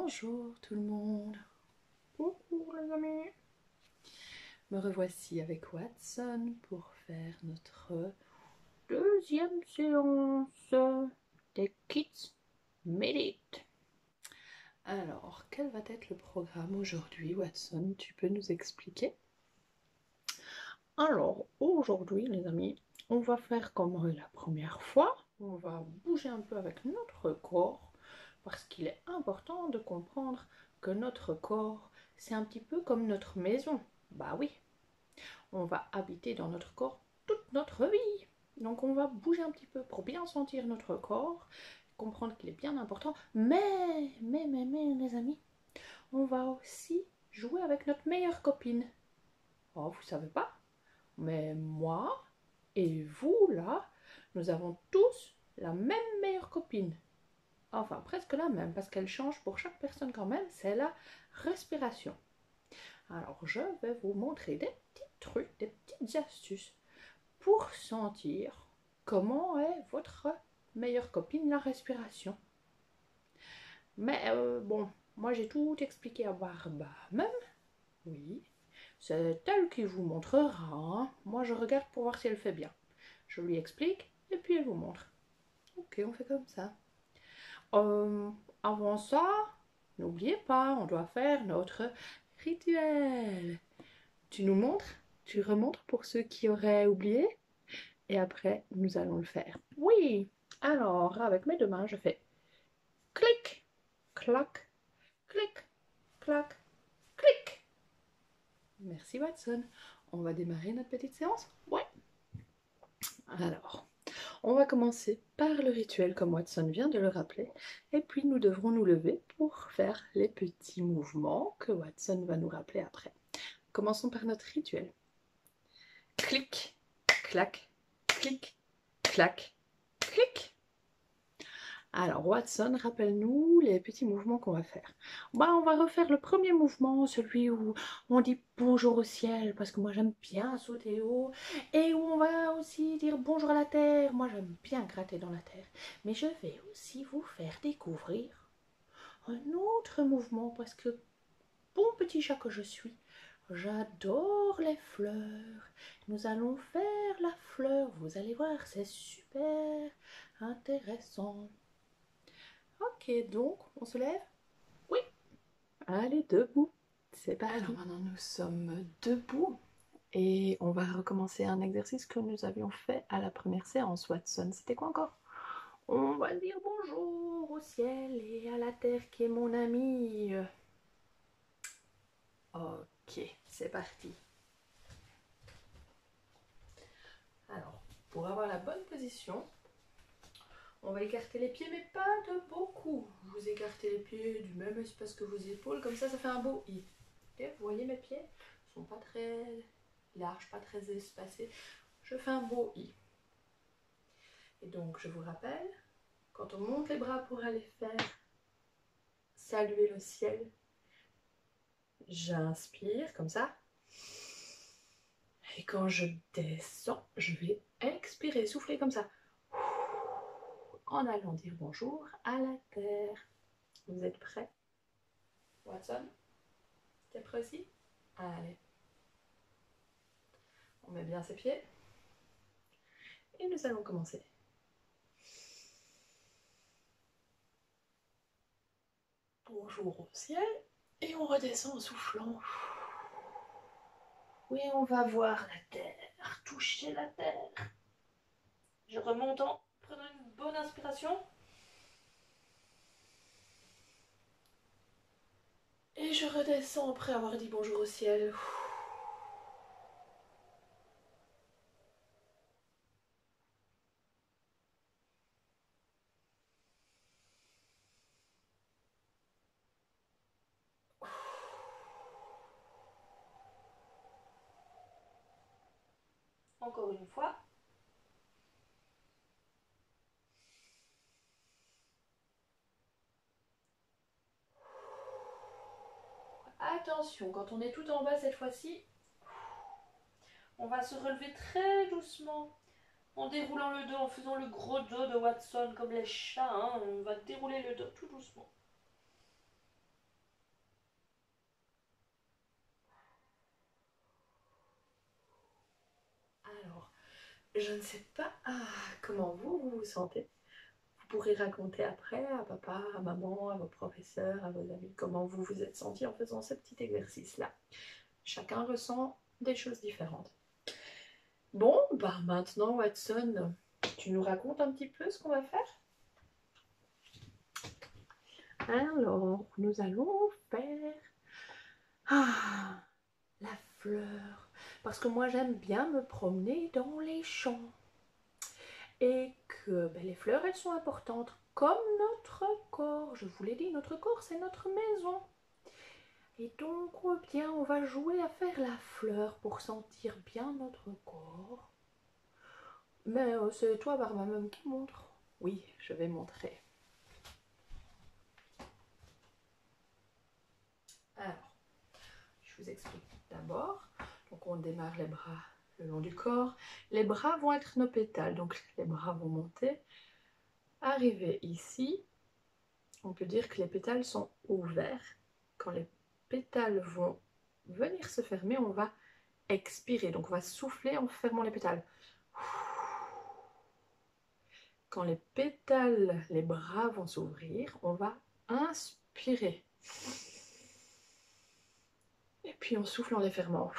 Bonjour tout le monde. Coucou les amis. Me revoici avec Watson pour faire notre deuxième séance des Kids Medit. Alors, quel va être le programme aujourd'hui, Watson? Tu peux nous expliquer? Alors, aujourd'hui les amis, on va faire comme la première fois. On va bouger un peu avec notre corps parce qu'il est important de comprendre que notre corps, c'est un petit peu comme notre maison. Bah oui, on va habiter dans notre corps toute notre vie. Donc on va bouger un petit peu pour bien sentir notre corps, comprendre qu'il est bien important. Mais, les amis, on va aussi jouer avec notre meilleure copine. Oh, vous savez pas? Mais moi et vous, là, nous avons tous la même meilleure copine. Enfin, presque la même, parce qu'elle change pour chaque personne quand même, c'est la respiration. Alors, je vais vous montrer des petits trucs, des petites astuces pour sentir comment est votre meilleure copine, la respiration. Mais bon, moi j'ai tout expliqué à Barba même. Oui, c'est elle qui vous montrera. Hein. Moi, je regarde pour voir si elle fait bien. Je lui explique et puis elle vous montre. Ok, on fait comme ça. Avant ça, n'oubliez pas, on doit faire notre rituel. Tu nous montres, tu remontres pour ceux qui auraient oublié. Et après, nous allons le faire. Oui, alors avec mes deux mains, je fais clic, clac, clic, clac, clic. Merci Watson. On va démarrer notre petite séance? Ouais. Alors, on va commencer par le rituel comme Watson vient de le rappeler. Et puis nous devrons nous lever pour faire les petits mouvements que Watson va nous rappeler après. Commençons par notre rituel. Clic, clac, clic, clac, clic. Alors Watson, rappelle-nous les petits mouvements qu'on va faire. Bah, on va refaire le premier mouvement, celui où on dit bonjour au ciel, parce que moi j'aime bien sauter haut, et où on va aussi dire bonjour à la terre, moi j'aime bien gratter dans la terre. Mais je vais aussi vous faire découvrir un autre mouvement, parce que bon petit chat que je suis, j'adore les fleurs. Nous allons faire la fleur, vous allez voir, c'est super intéressant. Ok, donc, on se lève? Oui. Allez, debout. C'est parti. Alors maintenant, nous sommes debout et on va recommencer un exercice que nous avions fait à la première séance, Watson. C'était quoi encore? On va dire bonjour au ciel et à la terre qui est mon ami. Ok, c'est parti. Alors, pour avoir la bonne position, on va écarter les pieds, mais pas de beaucoup. Vous écartez les pieds du même espace que vos épaules, comme ça fait un beau I. Okay, vous voyez mes pieds? Ils sont pas très larges, pas très espacés. Je fais un beau I. Et donc, je vous rappelle, quand on monte les bras pour aller faire saluer le ciel, j'inspire comme ça. Et quand je descends, je vais expirer, souffler comme ça. En allant dire bonjour à la terre. Vous êtes prêts? Watson? T'es prêt aussi? Allez. On met bien ses pieds. Et nous allons commencer. Bonjour au ciel. Et on redescend en soufflant. Oui, on va voir la terre, toucher la terre. Je remonte en prenant une bonne inspiration. Et je redescends après avoir dit bonjour au ciel. Encore une fois. Attention, quand on est tout en bas cette fois-ci, on va se relever très doucement en déroulant le dos, en faisant le gros dos de Watson comme les chats. Hein. On va dérouler le dos tout doucement. Je ne sais pas comment vous vous sentez. Vous pourrez raconter après à papa, à maman, à vos professeurs, à vos amis, comment vous vous êtes senti en faisant ce petit exercice-là. Chacun ressent des choses différentes. Bon, bah maintenant, Watson, tu nous racontes un petit peu ce qu'on va faire? Alors, nous allons faire la fleur. Parce que moi, j'aime bien me promener dans les champs. Et que les fleurs, elles sont importantes comme notre corps. Je vous l'ai dit, notre corps, c'est notre maison. Et donc, bien, on va jouer à faire la fleur pour sentir bien notre corps. Mais c'est toi, Barmamum, qui montre. Oui, je vais montrer. Alors, je vous explique d'abord. Donc, on démarre les bras le long du corps. Les bras vont être nos pétales. Donc, les bras vont monter. Arriver ici, on peut dire que les pétales sont ouverts. Quand les pétales vont venir se fermer, on va expirer. Donc, on va souffler en fermant les pétales. Quand les pétales, les bras vont s'ouvrir, on va inspirer. Et puis on souffle en les fermant.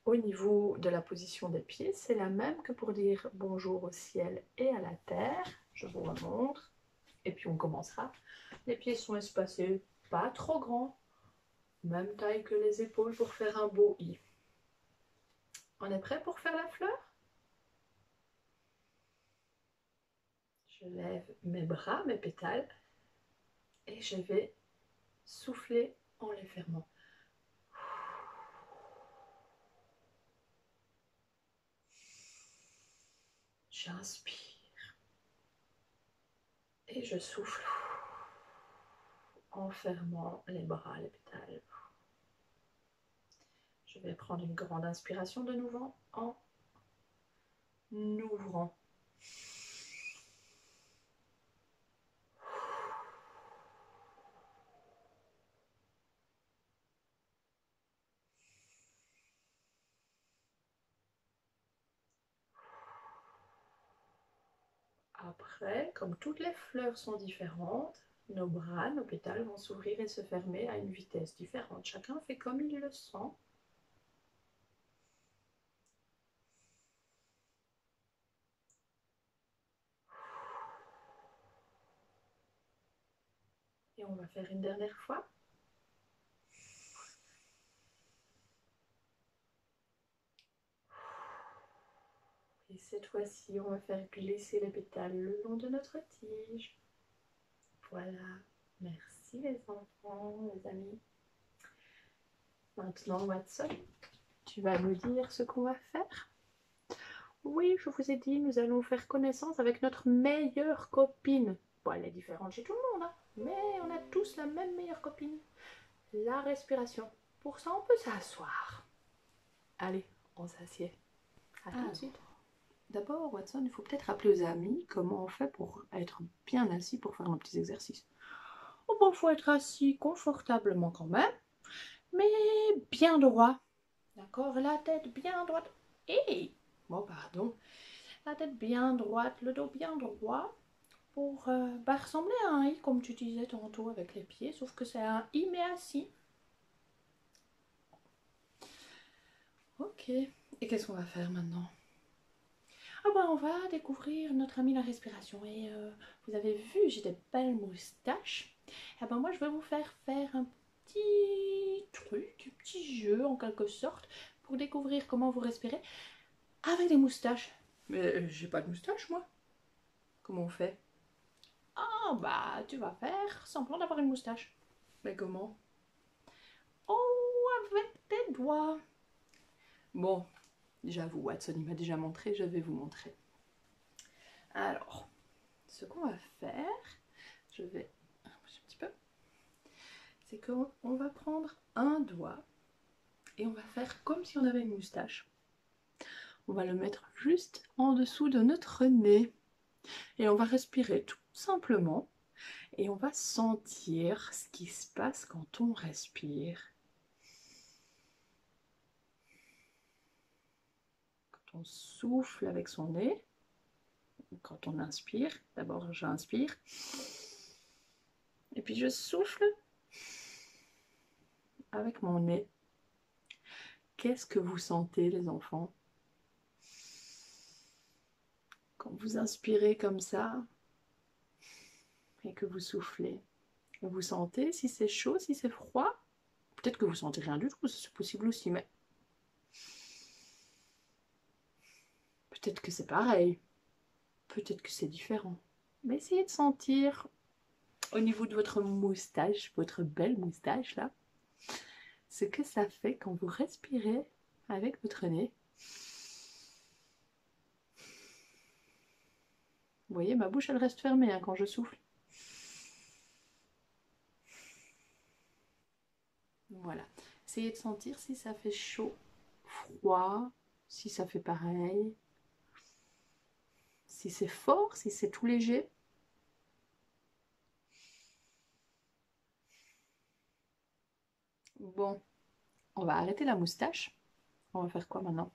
Au niveau de la position des pieds, c'est la même que pour dire bonjour au ciel et à la terre. Je vous remontre. Et puis on commencera. Les pieds sont espacés, pas trop grands. Même taille que les épaules pour faire un beau i. On est prêt pour faire la fleur? Je lève mes bras, mes pétales. Et je vais souffler en les fermant. J'inspire et je souffle en fermant les bras, les pétales. Je vais prendre une grande inspiration de nouveau en ouvrant. Après, comme toutes les fleurs sont différentes, nos bras, nos pétales vont s'ouvrir et se fermer à une vitesse différente. Chacun fait comme il le sent. Et on va faire une dernière fois. Et cette fois-ci, on va faire glisser les pétales le long de notre tige. Voilà. Merci les enfants, les amis. Maintenant, Watson, tu vas nous dire ce qu'on va faire? Oui, je vous ai dit, nous allons faire connaissance avec notre meilleure copine. Bon, elle est différente chez tout le monde, hein, mais on a tous la même meilleure copine. La respiration. Pour ça, on peut s'asseoir. Allez, on s'assied. À tout de suite. D'abord, Watson, il faut peut-être rappeler aux amis comment on fait pour être bien assis pour faire nos petits exercices. Oh bon, il faut être assis confortablement quand même, mais bien droit. D'accord? La tête bien droite. Et, bon, pardon. La tête bien droite, le dos bien droit pour ressembler à un i comme tu disais tantôt avec les pieds, sauf que c'est un i mais assis. Ok. Et qu'est-ce qu'on va faire maintenant? Ah bah on va découvrir notre ami la respiration. Et vous avez vu, j'ai des belles moustaches. Et ben moi je vais vous faire un petit truc, un petit jeu en quelque sorte pour découvrir comment vous respirez avec des moustaches. Mais j'ai pas de moustache moi. Comment on fait? Ah bah tu vas faire semblant d'avoir une moustache. Mais comment? Oh, avec tes doigts. Bon, j'avoue, Watson, il m'a déjà montré, je vais vous montrer. Alors, ce qu'on va faire, je vais un petit peu, c'est qu'on va prendre un doigt et on va faire comme si on avait une moustache. On va le mettre juste en dessous de notre nez et on va respirer tout simplement et on va sentir ce qui se passe quand on respire. On souffle avec son nez. Quand on inspire, d'abord j'inspire. Et puis je souffle avec mon nez. Qu'est-ce que vous sentez, les enfants? Quand vous inspirez comme ça et que vous soufflez, vous sentez si c'est chaud, si c'est froid? Peut-être que vous sentez rien du tout, c'est possible aussi, mais peut-être que c'est pareil, peut-être que c'est différent. Mais essayez de sentir au niveau de votre moustache, votre belle moustache là, ce que ça fait quand vous respirez avec votre nez. Vous voyez, ma bouche elle reste fermée hein, quand je souffle. Voilà. Essayez de sentir si ça fait chaud, froid, si ça fait pareil, si c'est fort, si c'est tout léger. Bon, on va arrêter la moustache. On va faire quoi maintenant?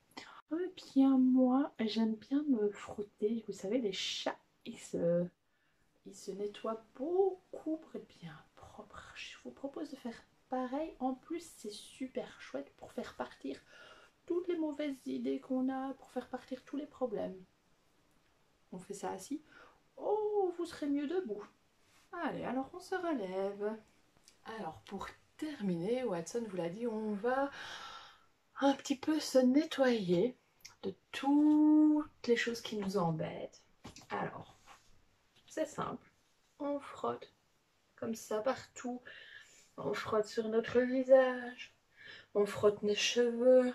Eh bien, moi, j'aime bien me frotter. Vous savez, les chats, ils se nettoient beaucoup pour être bien propres. Je vous propose de faire pareil. En plus, c'est super chouette pour faire partir toutes les mauvaises idées qu'on a, pour faire partir tous les problèmes. On fait ça assis. Oh, vous serez mieux debout. Allez, alors on se relève. Alors, pour terminer, Watson vous l'a dit, on va un petit peu se nettoyer de toutes les choses qui nous embêtent. Alors, c'est simple. On frotte comme ça partout. On frotte sur notre visage. On frotte nos cheveux.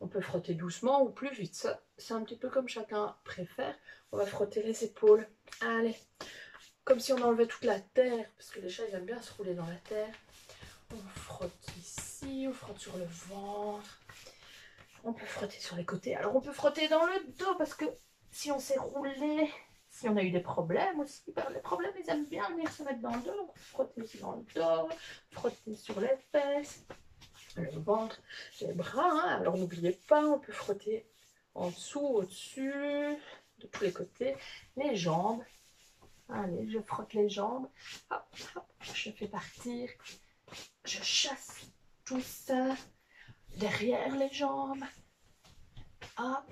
On peut frotter doucement ou plus vite. Ça, c'est un petit peu comme chacun préfère. On va frotter les épaules. Allez, comme si on enlevait toute la terre, parce que les chats ils aiment bien se rouler dans la terre. On frotte ici, on frotte sur le ventre. On peut frotter sur les côtés. Alors on peut frotter dans le dos, parce que si on s'est roulé, si on a eu des problèmes aussi, les problèmes ils aiment bien venir se mettre dans le dos. On peut frotter aussi dans le dos, frotter sur les fesses, le ventre, les bras. Hein. Alors n'oubliez pas, on peut frotter en dessous, au-dessus, de tous les côtés, les jambes. Allez, je frotte les jambes. Hop, hop, je fais partir. Je chasse tout ça derrière les jambes. Hop.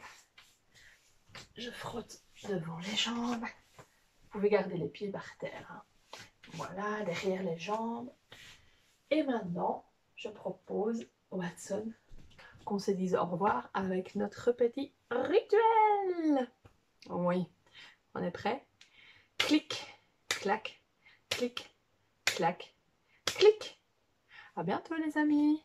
Je frotte devant les jambes. Vous pouvez garder les pieds par terre. Hein. Voilà, derrière les jambes. Et maintenant, je propose, Watson, qu'on se dise au revoir avec notre petit rituel. Oui, on est prêt? Clic, clac, clic, clac, clic. À bientôt les amis.